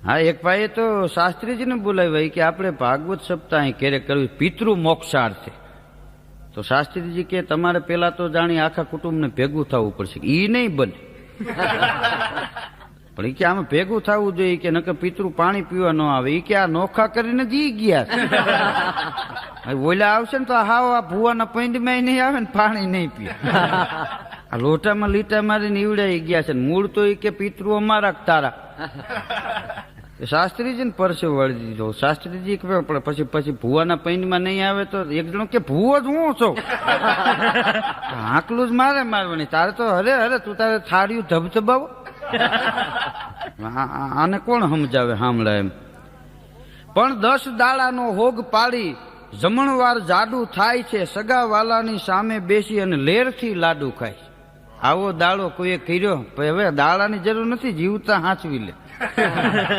હા, એક ભાઈએ તો શાસ્ત્રીજીને બોલાવ્યા કે આપણે ભાગવત સપ્તાહ અહીં ક્યારેક કરવી પિતૃ મોક્ષાર્થે. તો શાસ્ત્રીજી કે તમારે પેલા તો જાણી આખા કુટુંબને ભેગું થવું પડશે. ઈ નહીં બને. પણ એ કે આમાં ભેગું થવું જોઈએ કે નકર પિતૃ પાણી પીવા ન આવે. એ કે આ નોખા કરીને જી ગયા ઓલા આવશે ને તો હાવ આ ભુવાના પૈંડમાં નહીં આવે ને પાણી નહીં પીએ. આ લોટામાં લીટા મારીને ઈવડાઈ ગયા છે. મૂળ તો એ કે પિતૃ અમારા તારા. શાસ્ત્રીજીને પરસે વળી દીધો. શાસ્ત્રીજી પણ પછી ભુવાના પૈંડમાં નહીં આવે તો એક જણો કે ભુવો જ હું છું. આકલું જ મારે મારવાની. તારે તો અરે તું તારે થાળિયું ધબધબાવો. આને કોણ સમજાવે સાંભળે એમ. પણ 10 દાડાનો હોગ પાડી જમણવાર જાડું થાય છે. સગા વાલાની સામે બેસી અને લેરથી લાડુ ખાય. આવો દાડો કોઈએ કર્યો? હવે દાડાની જરૂર નથી, જીવતા હાંચવી લે.